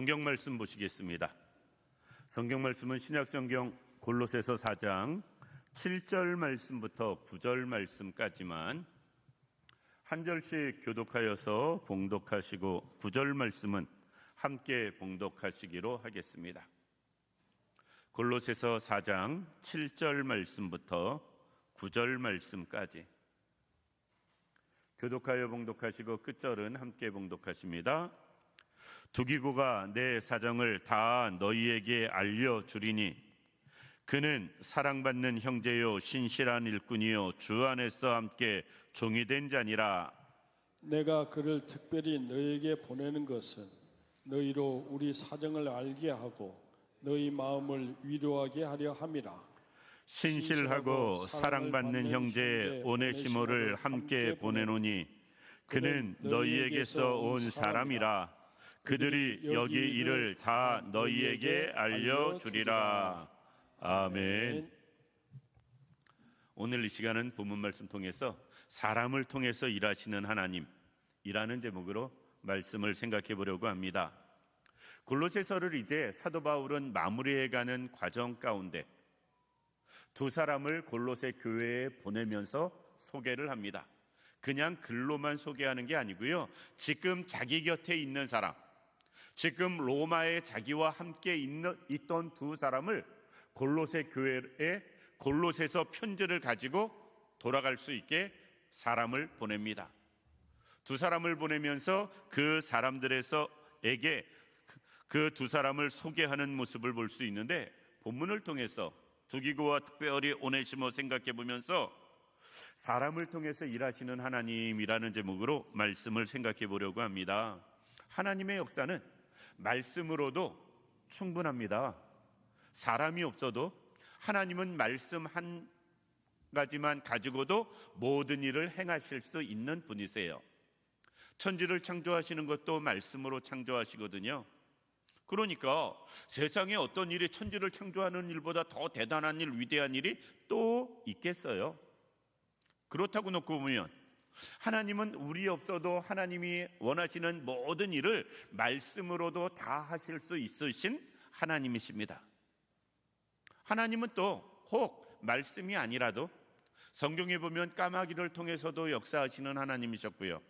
성경 말씀 보시겠습니다. 성경 말씀은 신약성경 골로새서 4장 7절 말씀부터 9절 말씀까지만 한 절씩 교독하여서 봉독하시고 9절 말씀은 함께 봉독하시기로 하겠습니다. 골로새서 4장 7절 말씀부터 9절 말씀까지 교독하여 봉독하시고 끝절은 함께 봉독하십니다. 두기고가 내 사정을 다 너희에게 알려주리니 그는 사랑받는 형제요 신실한 일꾼이요 주 안에서 함께 종이 된 자니라. 내가 그를 특별히 너희에게 보내는 것은 너희로 우리 사정을 알게 하고 너희 마음을 위로하게 하려 함이라. 신실하고 사랑받는 형제 오네시모를 함께 보내노니 그는 너희에게서 온 사람이라. 그들이 여기 일을 다 너희에게 알려주리라. 아멘. 오늘 이 시간은 본문 말씀 통해서 사람을 통해서 일하시는 하나님이라는 제목으로 말씀을 생각해 보려고 합니다. 골로새서를 이제 사도 바울은 마무리해가는 과정 가운데 두 사람을 골로새 교회에 보내면서 소개를 합니다. 그냥 글로만 소개하는 게 아니고요, 지금 자기 곁에 있는 사람, 지금 로마에 자기와 함께 있던 두 사람을 골로새 교회에 골로새서 편지를 가지고 돌아갈 수 있게 사람을 보냅니다. 두 사람을 보내면서 그 사람들에게 그 두 사람을 소개하는 모습을 볼 수 있는데, 본문을 통해서 두기고와 특별히 오네시모 생각해 보면서 사람을 통해서 일하시는 하나님이라는 제목으로 말씀을 생각해 보려고 합니다. 하나님의 역사는 말씀으로도 충분합니다. 사람이 없어도 하나님은 말씀 한 가지만 가지고도 모든 일을 행하실 수 있는 분이세요. 천지를 창조하시는 것도 말씀으로 창조하시거든요. 그러니까 세상에 어떤 일이 천지를 창조하는 일보다 더 대단한 일, 위대한 일이 또 있겠어요? 그렇다고 놓고 보면 하나님은 우리 없어도 하나님이 원하시는 모든 일을 말씀으로도 다 하실 수 있으신 하나님이십니다. 하나님은 또 혹 말씀이 아니라도 성경에 보면 까마귀를 통해서도 역사하시는 하나님이셨고요,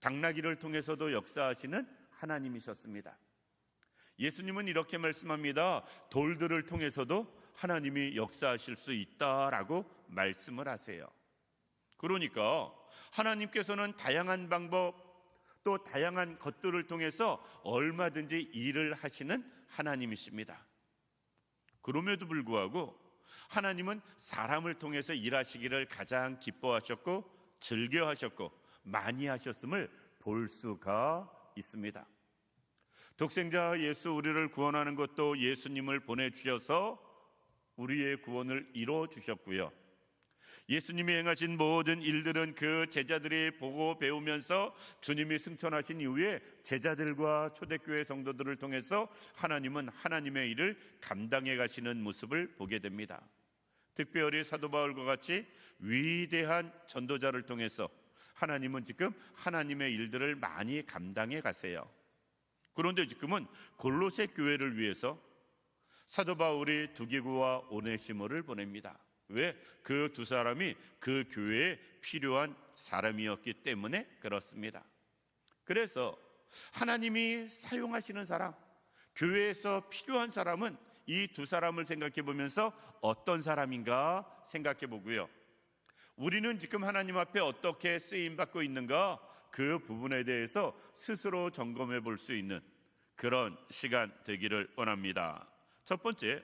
당나귀를 통해서도 역사하시는 하나님이셨습니다. 예수님은 이렇게 말씀합니다. 돌들을 통해서도 하나님이 역사하실 수 있다라고 말씀을 하세요. 그러니까 하나님께서는 다양한 방법 또 다양한 것들을 통해서 얼마든지 일을 하시는 하나님이십니다. 그럼에도 불구하고 하나님은 사람을 통해서 일하시기를 가장 기뻐하셨고 즐겨하셨고 많이 하셨음을 볼 수가 있습니다. 독생자 예수 우리를 구원하는 것도 예수님을 보내주셔서 우리의 구원을 이루어주셨고요, 예수님이 행하신 모든 일들은 그 제자들이 보고 배우면서 주님이 승천하신 이후에 제자들과 초대교회 성도들을 통해서 하나님은 하나님의 일을 감당해 가시는 모습을 보게 됩니다. 특별히 사도 바울과 같이 위대한 전도자를 통해서 하나님은 지금 하나님의 일들을 많이 감당해 가세요. 그런데 지금은 골로새 교회를 위해서 사도 바울이 두기고와 오네시모를 보냅니다. 왜? 그 두 사람이 그 교회에 필요한 사람이었기 때문에 그렇습니다. 그래서 하나님이 사용하시는 사람, 교회에서 필요한 사람은 이 두 사람을 생각해 보면서 어떤 사람인가 생각해 보고요, 우리는 지금 하나님 앞에 어떻게 쓰임받고 있는가, 그 부분에 대해서 스스로 점검해 볼 수 있는 그런 시간 되기를 원합니다. 첫 번째,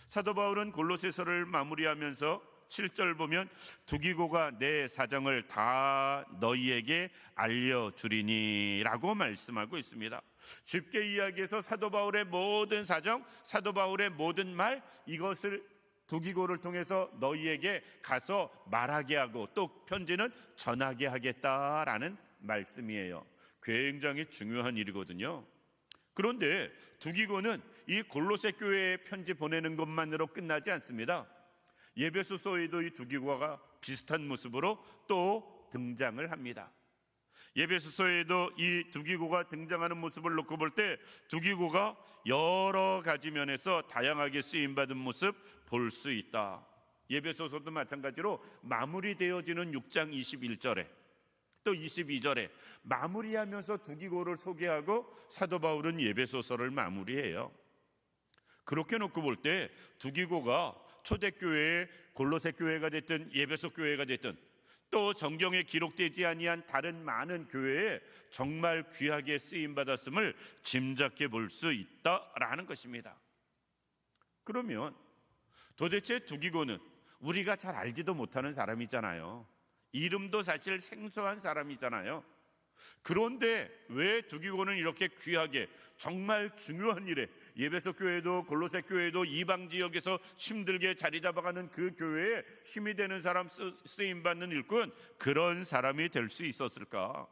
사도 바울은 골로새서를 마무리하면서 7절 보면 두기고가 내 사정을 다 너희에게 알려주리니 라고 말씀하고 있습니다. 쉽게 이야기해서 사도 바울의 모든 사정, 사도 바울의 모든 말, 이것을 두기고를 통해서 너희에게 가서 말하게 하고 또 편지는 전하게 하겠다라는 말씀이에요. 굉장히 중요한 일이거든요. 그런데 두기고는 이 골로새 교회에 편지 보내는 것만으로 끝나지 않습니다. 에베소서에도 이 두기고가 비슷한 모습으로 또 등장을 합니다. 예배소서에도 이 두기고가 등장하는 모습을 놓고 볼 때 두기고가 여러 가지 면에서 다양하게 쓰임받은 모습 볼 수 있다. 예배소서도 마찬가지로 마무리되어지는 6장 21절에 또 22절에 마무리하면서 두기고를 소개하고 사도 바울은 예배소서를 마무리해요. 그렇게 놓고 볼 때 두기고가 초대교회의 골로새 교회가 됐든 예배소 교회가 됐든 또 성경에 기록되지 아니한 다른 많은 교회에 정말 귀하게 쓰임받았음을 짐작해 볼 수 있다라는 것입니다. 그러면 도대체 두기고는 우리가 잘 알지도 못하는 사람이잖아요. 이름도 사실 생소한 사람이잖아요. 그런데 왜 두기고는 이렇게 귀하게 정말 중요한 일에 예배소 교회도 골로새 교회도 이방 지역에서 힘들게 자리 잡아가는 그 교회에 힘이 되는 사람, 쓰임받는 일꾼, 그런 사람이 될 수 있었을까?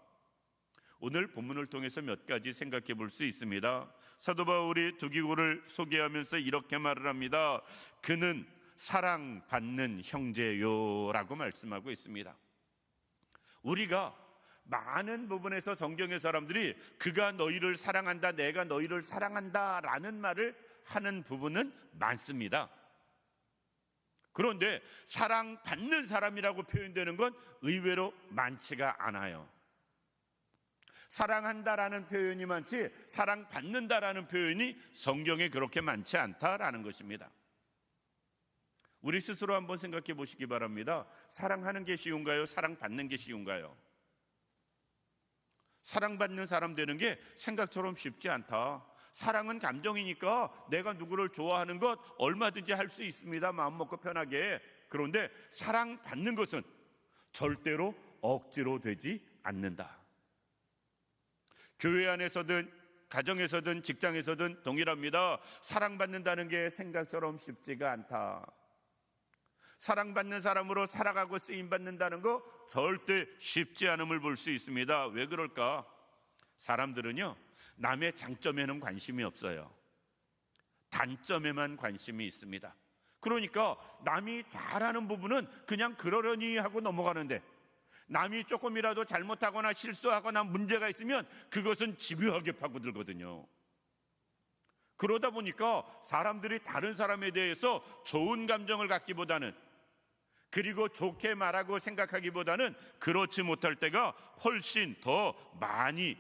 오늘 본문을 통해서 몇 가지 생각해 볼 수 있습니다. 사도 바울이 두기고를 소개하면서 이렇게 말을 합니다. 그는 사랑받는 형제요 라고 말씀하고 있습니다. 우리가 많은 부분에서 성경의 사람들이 그가 너희를 사랑한다, 내가 너희를 사랑한다 라는 말을 하는 부분은 많습니다. 그런데 사랑받는 사람이라고 표현되는 건 의외로 많지가 않아요. 사랑한다라는 표현이 많지 사랑받는다라는 표현이 성경에 그렇게 많지 않다라는 것입니다. 우리 스스로 한번 생각해 보시기 바랍니다. 사랑하는 게 쉬운가요? 사랑받는 게 쉬운가요? 사랑받는 사람 되는 게 생각처럼 쉽지 않다. 사랑은 감정이니까 내가 누구를 좋아하는 것 얼마든지 할 수 있습니다. 마음 먹고 편하게. 그런데 사랑받는 것은 절대로 억지로 되지 않는다. 교회 안에서든 가정에서든 직장에서든 동일합니다. 사랑받는다는 게 생각처럼 쉽지가 않다. 사랑받는 사람으로 살아가고 쓰임받는다는 거 절대 쉽지 않음을 볼 수 있습니다. 왜 그럴까? 사람들은요, 남의 장점에는 관심이 없어요. 단점에만 관심이 있습니다. 그러니까 남이 잘하는 부분은 그냥 그러려니 하고 넘어가는데, 남이 조금이라도 잘못하거나 실수하거나 문제가 있으면 그것은 집요하게 파고들거든요. 그러다 보니까 사람들이 다른 사람에 대해서 좋은 감정을 갖기보다는, 그리고 좋게 말하고 생각하기보다는 그렇지 못할 때가 훨씬 더 많이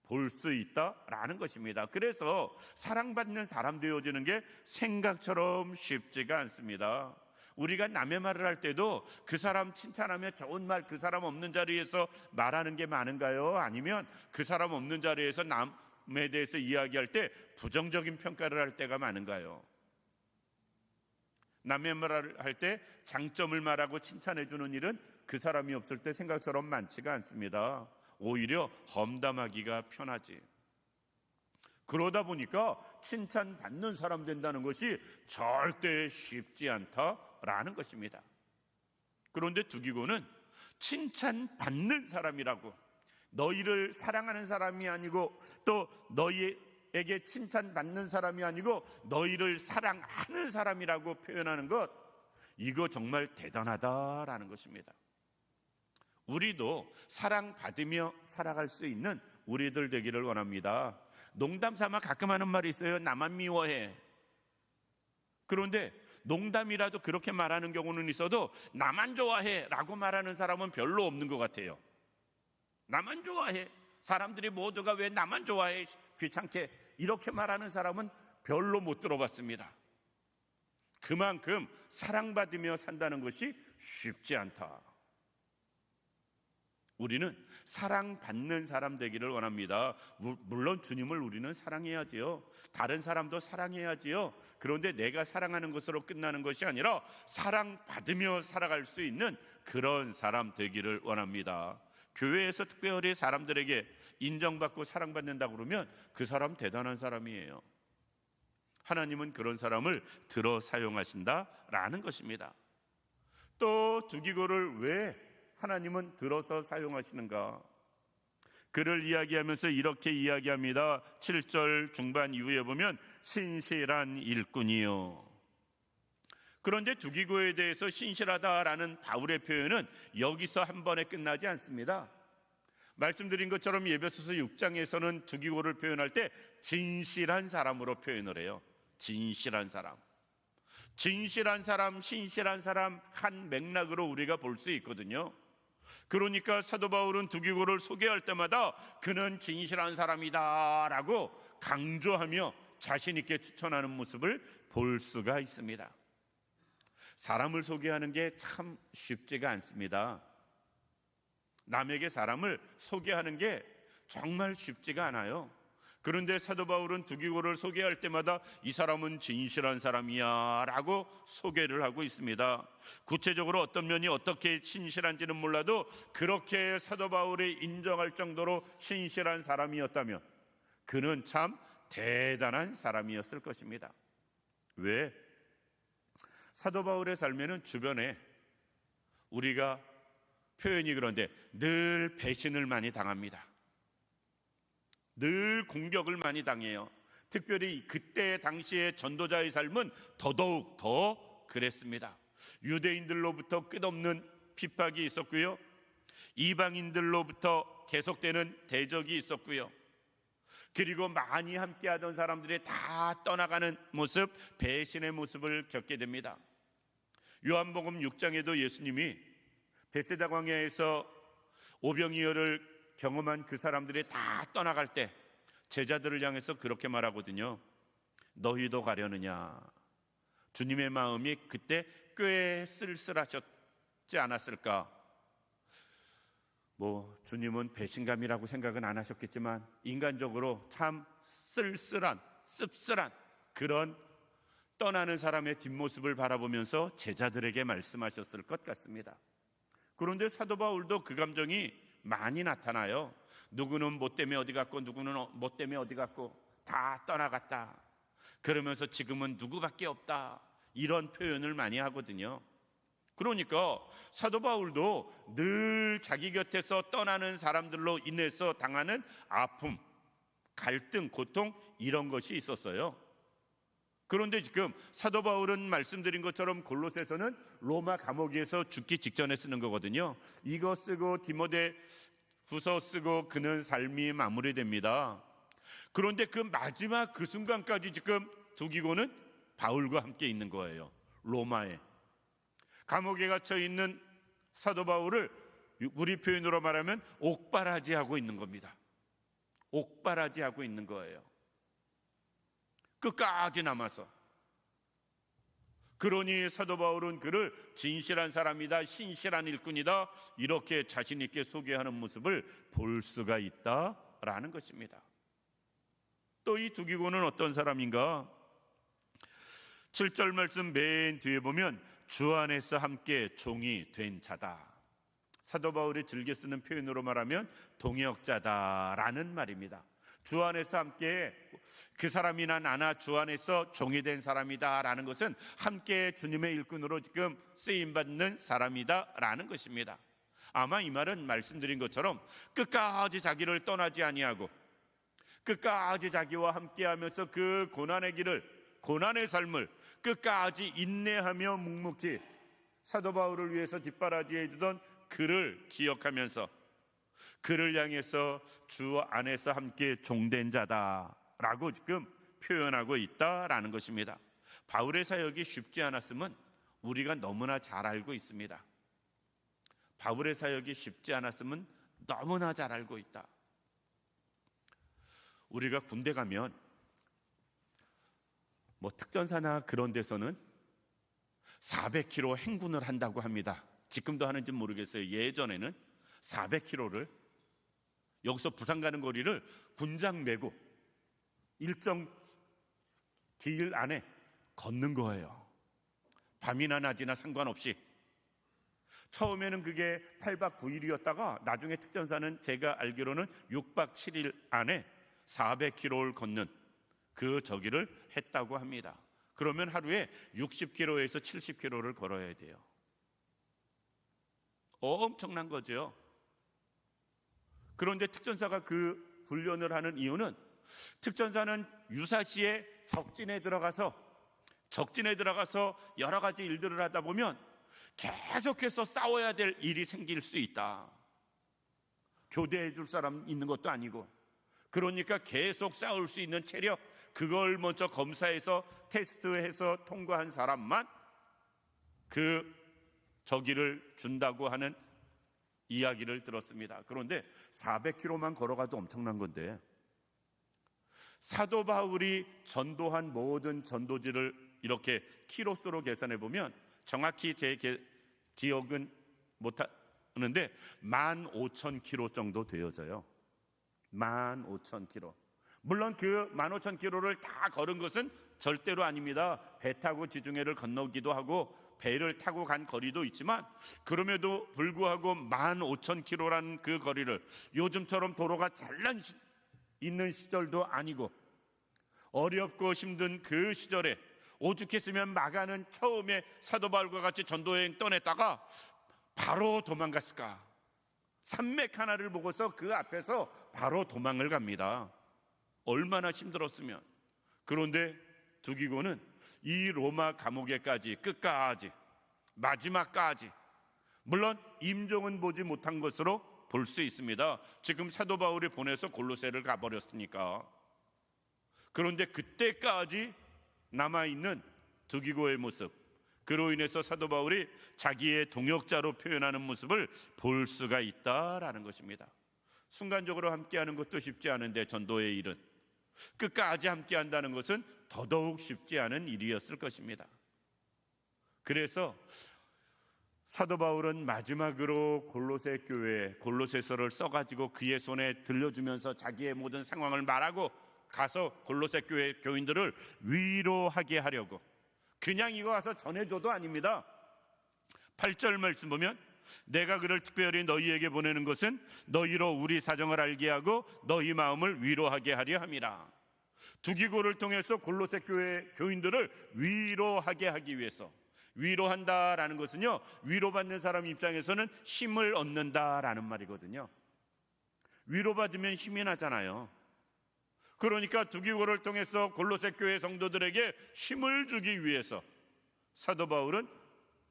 볼 수 있다라는 것입니다. 그래서 사랑받는 사람 되어지는 게 생각처럼 쉽지가 않습니다. 우리가 남의 말을 할 때도 그 사람 칭찬하면 좋은 말, 그 사람 없는 자리에서 말하는 게 많은가요? 아니면 그 사람 없는 자리에서 남에 대해서 이야기할 때 부정적인 평가를 할 때가 많은가요? 남의 말을 할 때 장점을 말하고 칭찬해 주는 일은 그 사람이 없을 때 생각처럼 많지가 않습니다. 오히려 험담하기가 편하지. 그러다 보니까 칭찬받는 사람 된다는 것이 절대 쉽지 않다라는 것입니다. 그런데 두기고는 칭찬받는 사람이라고, 너희를 사랑하는 사람이 아니고 또 너희에게 칭찬받는 사람이 아니고 너희를 사랑하는 사람이라고 표현하는 것, 이거 정말 대단하다라는 것입니다. 우리도 사랑받으며 살아갈 수 있는 우리들 되기를 원합니다. 농담 삼아 가끔 하는 말이 있어요. 나만 미워해. 그런데 농담이라도 그렇게 말하는 경우는 있어도 나만 좋아해 라고 말하는 사람은 별로 없는 것 같아요. 나만 좋아해. 사람들이 모두가 왜 나만 좋아해? 귀찮게. 이렇게 말하는 사람은 별로 못 들어봤습니다. 그만큼 사랑받으며 산다는 것이 쉽지 않다. 우리는 사랑받는 사람 되기를 원합니다. 물론 주님을 우리는 사랑해야지요. 다른 사람도 사랑해야지요. 그런데 내가 사랑하는 것으로 끝나는 것이 아니라 사랑받으며 살아갈 수 있는 그런 사람 되기를 원합니다. 교회에서 특별히 사람들에게 인정받고 사랑받는다고 그러면 그 사람 대단한 사람이에요. 하나님은 그런 사람을 들어 사용하신다라는 것입니다. 또 두기고를 왜 하나님은 들어서 사용하시는가? 그를 이야기하면서 이렇게 이야기합니다. 7절 중반 이후에 보면 신실한 일꾼이요. 그런데 두기고에 대해서 신실하다라는 바울의 표현은 여기서 한 번에 끝나지 않습니다. 말씀드린 것처럼 에베소서 6장에서는 두기고를 표현할 때 진실한 사람으로 표현을 해요. 진실한 사람, 진실한 사람, 신실한 사람 한 맥락으로 우리가 볼 수 있거든요. 그러니까 사도 바울은 두기고를 소개할 때마다 그는 진실한 사람이다 라고 강조하며 자신 있게 추천하는 모습을 볼 수가 있습니다. 사람을 소개하는 게 참 쉽지가 않습니다. 남에게 사람을 소개하는 게 정말 쉽지가 않아요. 그런데 사도 바울은 두기고를 소개할 때마다 이 사람은 진실한 사람이야 라고 소개를 하고 있습니다. 구체적으로 어떤 면이 어떻게 신실한지는 몰라도 그렇게 사도 바울이 인정할 정도로 신실한 사람이었다면 그는 참 대단한 사람이었을 것입니다. 왜? 사도 바울의 삶에는 주변에 우리가 표현이 그런데 늘 배신을 많이 당합니다. 늘 공격을 많이 당해요. 특별히 그때 당시의 전도자의 삶은 더더욱 더 그랬습니다. 유대인들로부터 끝없는 핍박이 있었고요, 이방인들로부터 계속되는 대적이 있었고요, 그리고 많이 함께하던 사람들이 다 떠나가는 모습, 배신의 모습을 겪게 됩니다. 요한복음 6장에도 예수님이 베세다 광야에서 오병이어를 경험한 그 사람들이 다 떠나갈 때 제자들을 향해서 그렇게 말하거든요. 너희도 가려느냐? 주님의 마음이 그때 꽤 쓸쓸하셨지 않았을까? 주님은 배신감이라고 생각은 안 하셨겠지만 인간적으로 참 쓸쓸한, 씁쓸한 그런 떠나는 사람의 뒷모습을 바라보면서 제자들에게 말씀하셨을 것 같습니다. 그런데 사도 바울도 그 감정이 많이 나타나요. 누구는 뭐 때문에 어디 갔고 누구는 뭐 때문에 어디 갔고 다 떠나갔다. 그러면서 지금은 누구밖에 없다. 이런 표현을 많이 하거든요. 그러니까 사도 바울도 늘 자기 곁에서 떠나는 사람들로 인해서 당하는 아픔, 갈등, 고통 이런 것이 있었어요. 그런데 지금 사도 바울은 말씀드린 것처럼 골로새서는 로마 감옥에서 죽기 직전에 쓰는 거거든요. 이거 쓰고 디모데 후서 쓰고 그는 삶이 마무리됩니다. 그런데 그 마지막 그 순간까지 지금 두기고는 바울과 함께 있는 거예요. 로마에 감옥에 갇혀 있는 사도 바울을 우리 표현으로 말하면 옥바라지하고 있는 겁니다. 옥바라지하고 있는 거예요. 끝까지 남아서. 그러니 사도 바울은 그를 진실한 사람이다, 신실한 일꾼이다 이렇게 자신 있게 소개하는 모습을 볼 수가 있다라는 것입니다. 또 이 두기고는 어떤 사람인가? 7절 말씀 맨 뒤에 보면 주 안에서 함께 종이 된 자다. 사도 바울이 즐겨 쓰는 표현으로 말하면 동역자다라는 말입니다. 주 안에서 함께, 그 사람이나 나나 주 안에서 종이 된 사람이다라는 것은 함께 주님의 일꾼으로 지금 쓰임받는 사람이다라는 것입니다. 아마 이 말은 말씀드린 것처럼 끝까지 자기를 떠나지 아니하고 끝까지 자기와 함께하면서 그 고난의 길을, 고난의 삶을 끝까지 인내하며 묵묵히 사도 바울을 위해서 뒷바라지해 주던 그를 기억하면서 그를 향해서 주 안에서 함께 종된 자다라고 지금 표현하고 있다라는 것입니다. 바울의 사역이 쉽지 않았음은 우리가 너무나 잘 알고 있습니다. 바울의 사역이 쉽지 않았음은 너무나 잘 알고 있다. 우리가 군대 가면 특전사나 그런 데서는 400km 행군을 한다고 합니다. 지금도 하는지 모르겠어요. 예전에는 400km를 여기서 부산 가는 거리를 군장 메고 일정 길 안에 걷는 거예요. 밤이나 낮이나 상관없이. 처음에는 그게 8박 9일이었다가 나중에 특전사는 제가 알기로는 6박 7일 안에 400km를 걷는 그 저기를 했다고 합니다. 그러면 하루에 60km에서 70km를 걸어야 돼요. 엄청난 거죠. 그런데 특전사가 그 훈련을 하는 이유는 특전사는 유사시에 적진에 들어가서 여러 가지 일들을 하다 보면 계속해서 싸워야 될 일이 생길 수 있다. 교대해 줄 사람 있는 것도 아니고, 그러니까 계속 싸울 수 있는 체력, 그걸 먼저 검사해서 테스트해서 통과한 사람만 그 저기를 준다고 하는 이야기를 들었습니다. 그런데 400km만 걸어가도 엄청난 건데, 사도 바울이 전도한 모든 전도지를 이렇게 키로수로 계산해 보면, 정확히 제 기억은 못하는데 15,000km 정도 되어져요. 15,000km. 물론 그 15,000km를 다 걸은 것은 절대로 아닙니다. 배 타고 지중해를 건너기도 하고 배를 타고 간 거리도 있지만, 그럼에도 불구하고 15,000km라는 그 거리를, 요즘처럼 도로가 잘난 있는 시절도 아니고 어렵고 힘든 그 시절에 오죽했으면 마가는 처음에 사도 바울과 같이 전도여행 떠냈다가 바로 도망갔을까? 산맥 하나를 보고서 그 앞에서 바로 도망을 갑니다. 얼마나 힘들었으면. 그런데 두기고는 이 로마 감옥에까지, 끝까지, 마지막까지, 물론 임종은 보지 못한 것으로 볼 수 있습니다. 지금 사도 바울이 보내서 골로새를 가버렸으니까. 그런데 그때까지 남아있는 두기고의 모습, 그로 인해서 사도 바울이 자기의 동역자로 표현하는 모습을 볼 수가 있다라는 것입니다. 순간적으로 함께하는 것도 쉽지 않은데, 전도의 일은 끝까지 함께한다는 것은 더더욱 쉽지 않은 일이었을 것입니다. 그래서 사도 바울은 마지막으로 골로새 교회에 골로새서를 써가지고 그의 손에 들려주면서 자기의 모든 상황을 말하고 가서 골로새 교회 교인들을 위로하게 하려고, 그냥 이거 와서 전해줘도 아닙니다. 8절 말씀 보면, 내가 그를 특별히 너희에게 보내는 것은 너희로 우리 사정을 알게 하고 너희 마음을 위로하게 하려 함이라. 두기고를 통해서 골로새 교회 교인들을 위로하게 하기 위해서. 위로한다라는 것은요, 위로받는 사람 입장에서는 힘을 얻는다라는 말이거든요. 위로받으면 힘이 나잖아요. 그러니까 두기고를 통해서 골로새 교회 성도들에게 힘을 주기 위해서 사도 바울은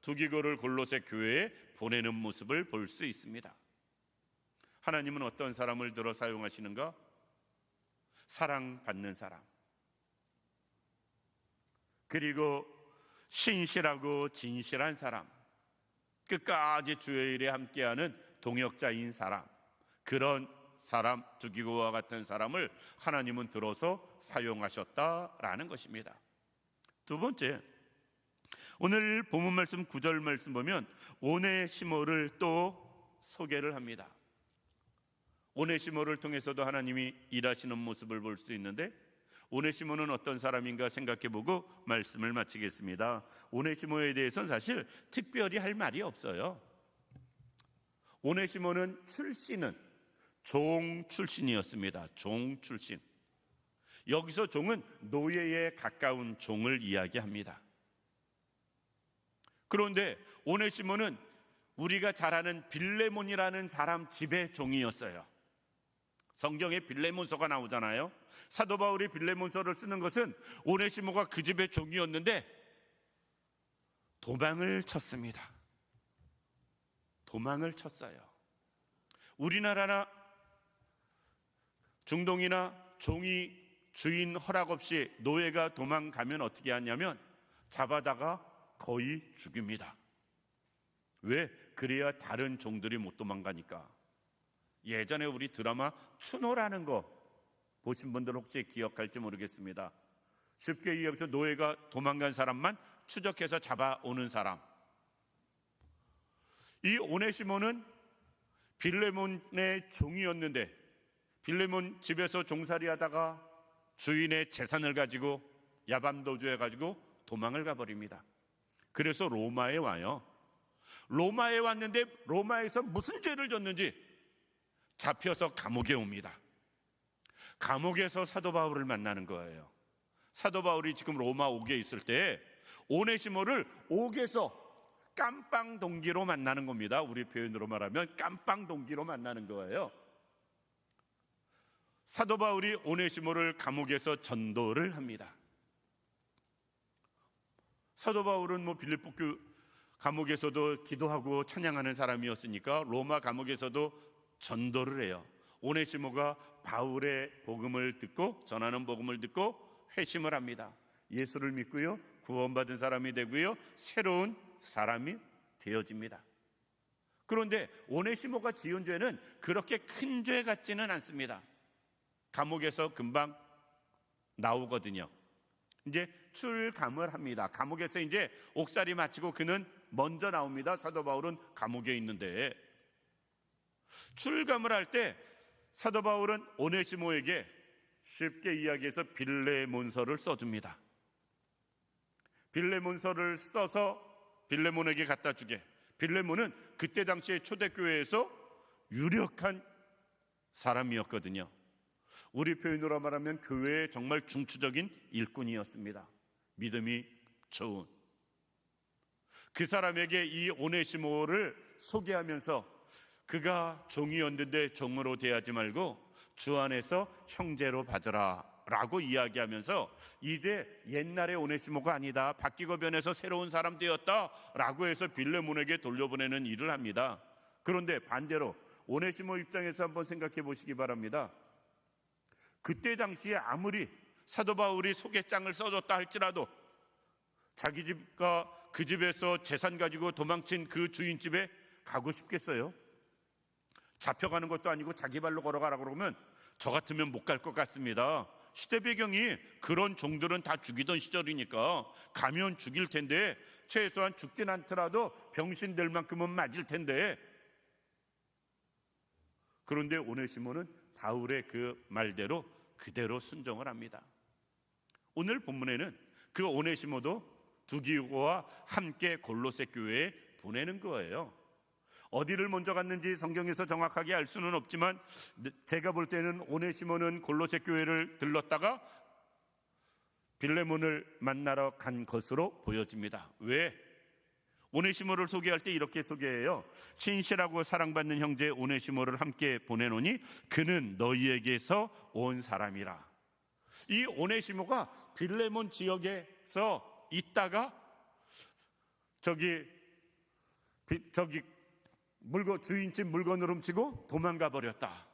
두기고를 골로새 교회에 보내는 모습을 볼 수 있습니다. 하나님은 어떤 사람을 들어 사용하시는가? 사랑받는 사람, 그리고 신실하고 진실한 사람, 끝까지 주의 일에 함께하는 동역자인 사람, 그런 사람, 두기고와 같은 사람을 하나님은 들어서 사용하셨다라는 것입니다. 두 번째, 오늘 본문 말씀 9절 말씀 보면 오네시모를 또 소개를 합니다. 오네시모를 통해서도 하나님이 일하시는 모습을 볼 수 있는데, 오네시모는 어떤 사람인가 생각해보고 말씀을 마치겠습니다. 오네시모에 대해서는 사실 특별히 할 말이 없어요. 오네시모는 출신은 종 출신이었습니다. 종 출신. 여기서 종은 노예에 가까운 종을 이야기합니다. 그런데 오네시모는 우리가 잘 아는 빌레몬이라는 사람 집의 종이었어요. 성경에 빌레몬서가 나오잖아요. 사도 바울이 빌레몬서를 쓰는 것은 오네시모가 그 집의 종이었는데 도망을 쳤습니다. 도망을 쳤어요. 우리나라나 중동이나 종이 주인 허락 없이 노예가 도망가면 어떻게 하냐면 잡아다가 거의 죽입니다. 왜? 그래야 다른 종들이 못 도망가니까. 예전에 우리 드라마 추노라는 거 보신 분들 혹시 기억할지 모르겠습니다. 쉽게 얘기해서 노예가 도망간 사람만 추적해서 잡아오는 사람. 이 오네시모는 빌레몬의 종이었는데, 빌레몬 집에서 종살이 하다가 주인의 재산을 가지고 야밤도주해 가지고 도망을 가버립니다. 그래서 로마에 와요. 로마에 왔는데 로마에서 무슨 죄를 졌는지 잡혀서 감옥에 옵니다. 감옥에서 사도 바울을 만나는 거예요. 사도 바울이 지금 로마 옥에 있을 때 오네시모를 옥에서 깜빵 동기로 만나는 겁니다. 우리 표현으로 말하면 깜빵 동기로 만나는 거예요. 사도 바울이 오네시모를 감옥에서 전도를 합니다. 사도 바울은 빌립보 감옥에서도 기도하고 찬양하는 사람이었으니까 로마 감옥에서도 전도를 해요. 오네시모가 바울의 복음을 듣고, 전하는 복음을 듣고 회심을 합니다. 예수를 믿고요, 구원받은 사람이 되고요, 새로운 사람이 되어집니다. 그런데 오네시모가 지은 죄는 그렇게 큰 죄 같지는 않습니다. 감옥에서 금방 나오거든요. 이제 출감을 합니다. 감옥에서 이제 옥살이 마치고 그는 먼저 나옵니다. 사도 바울은 감옥에 있는데, 출감을 할 때 사도 바울은 오네시모에게 쉽게 이야기해서 빌레몬서를 써줍니다. 빌레몬서를 써서 빌레몬에게 갖다 주게. 빌레몬은 그때 당시에 초대교회에서 유력한 사람이었거든요. 우리 표현으로 말하면 교회의 정말 중추적인 일꾼이었습니다. 믿음이 좋은 그 사람에게 이 오네시모를 소개하면서 그가 종이었는데 종으로 대하지 말고 주 안에서 형제로 받으라 라고 이야기하면서, 이제 옛날의 오네시모가 아니다, 바뀌고 변해서 새로운 사람 되었다 라고 해서 빌레몬에게 돌려보내는 일을 합니다. 그런데 반대로 오네시모 입장에서 한번 생각해 보시기 바랍니다. 그때 당시에 아무리 사도 바울이 소개장을 써줬다 할지라도 자기 집과 그 집에서 재산 가지고 도망친 그 주인 집에 가고 싶겠어요? 잡혀가는 것도 아니고 자기 발로 걸어가라고 그러면 저 같으면 못 갈 것 같습니다. 시대 배경이 그런 종들은 다 죽이던 시절이니까 가면 죽일 텐데, 최소한 죽진 않더라도 병신될 만큼은 맞을 텐데. 그런데 오네시모는 바울의 그 말대로 그대로 순종을 합니다. 오늘 본문에는 그 오네시모도 두기고와 함께 골로새 교회에 보내는 거예요. 어디를 먼저 갔는지 성경에서 정확하게 알 수는 없지만 제가 볼 때는 오네시모는 골로새 교회를 들렀다가 빌레몬을 만나러 간 것으로 보여집니다. 왜? 오네시모를 소개할 때 이렇게 소개해요. 신실하고 사랑받는 형제 오네시모를 함께 보내노니 그는 너희에게서 온 사람이라. 이 오네시모가 빌레몬 지역에서 있다가 저기 주인집 물건을 훔치고 도망가 버렸다.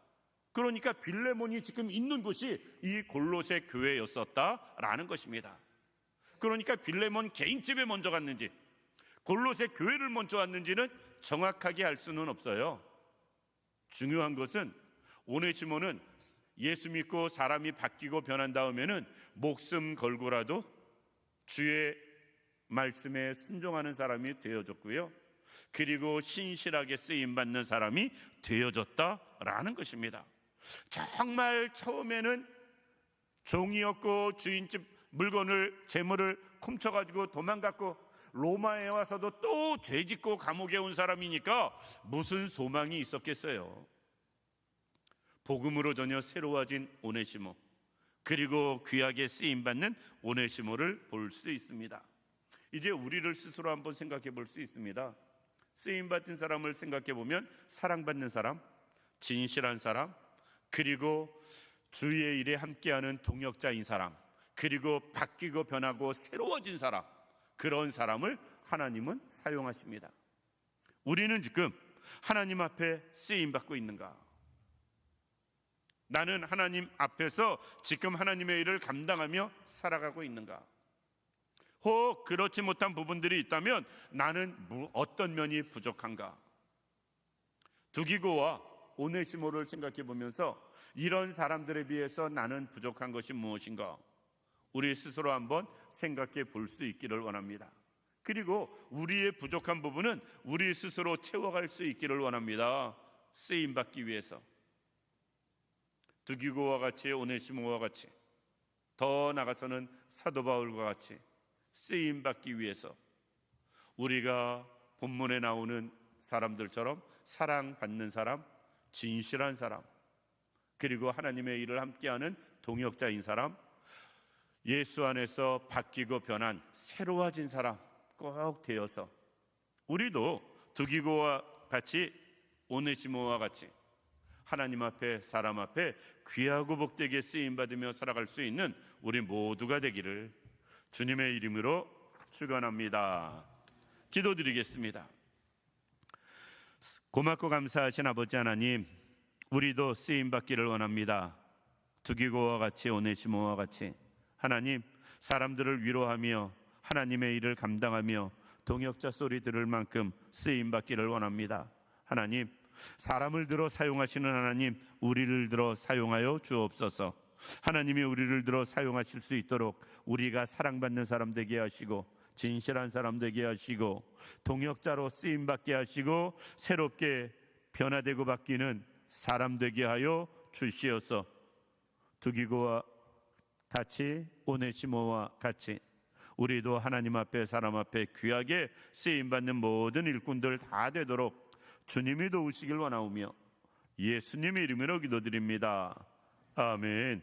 그러니까 빌레몬이 지금 있는 곳이 이 골로새 교회였었다라는 것입니다. 그러니까 빌레몬 개인집에 먼저 갔는지 골로새 교회를 먼저 왔는지는 정확하게 알 수는 없어요. 중요한 것은 오네시모는 예수 믿고 사람이 바뀌고 변한 다음에는 목숨 걸고라도 주의 말씀에 순종하는 사람이 되어졌고요, 그리고 신실하게 쓰임받는 사람이 되어졌다라는 것입니다. 정말 처음에는 종이었고 주인집 물건을, 재물을 훔쳐가지고 도망갔고 로마에 와서도 또 죄짓고 감옥에 온 사람이니까 무슨 소망이 있었겠어요. 복음으로 전혀 새로워진 오네시모, 그리고 귀하게 쓰임받는 오네시모를 볼 수 있습니다. 이제 우리를 스스로 한번 생각해 볼 수 있습니다. 쓰임받은 사람을 생각해 보면 사랑받는 사람, 진실한 사람, 그리고 주의 일에 함께하는 동역자인 사람, 그리고 바뀌고 변하고 새로워진 사람, 그런 사람을 하나님은 사용하십니다. 우리는 지금 하나님 앞에 쓰임받고 있는가? 나는 하나님 앞에서 지금 하나님의 일을 감당하며 살아가고 있는가? 혹 그렇지 못한 부분들이 있다면 나는 어떤 면이 부족한가? 두기고와 오네시모를 생각해 보면서 이런 사람들에 비해서 나는 부족한 것이 무엇인가? 우리 스스로 한번 생각해 볼 수 있기를 원합니다. 그리고 우리의 부족한 부분은 우리 스스로 채워갈 수 있기를 원합니다. 쓰임받기 위해서. 두기고와 같이, 오네시모와 같이, 더 나아가서는 사도 바울과 같이 쓰임받기 위해서 우리가 본문에 나오는 사람들처럼 사랑받는 사람, 진실한 사람, 그리고 하나님의 일을 함께하는 동역자인 사람, 예수 안에서 바뀌고 변한 새로워진 사람 꼭 되어서 우리도 두기고와 같이, 오네시모와 같이 하나님 앞에, 사람 앞에 귀하고 복되게 쓰임받으며 살아갈 수 있는 우리 모두가 되기를 주님의 이름으로 축원합니다. 기도드리겠습니다. 고맙고 감사하신 아버지 하나님, 우리도 쓰임 받기를 원합니다. 두기고와 같이 오네시모와 같이 하나님, 사람들을 위로하며 하나님의 일을 감당하며 동역자 소리 들을 만큼 쓰임 받기를 원합니다. 하나님, 사람을 들어 사용하시는 하나님, 우리를 들어 사용하여 주옵소서. 하나님이 우리를 들어 사용하실 수 있도록 우리가 사랑받는 사람 되게 하시고 진실한 사람 되게 하시고 동역자로 쓰임 받게 하시고 새롭게 변화되고 바뀌는 사람 되게 하여 주시옵소서. 두기고와 같이 오네시모와 같이 우리도 하나님 앞에 사람 앞에 귀하게 쓰임 받는 모든 일꾼들 다 되도록 주님이 도우시길 원하오며 예수님의 이름으로 기도드립니다. 아멘.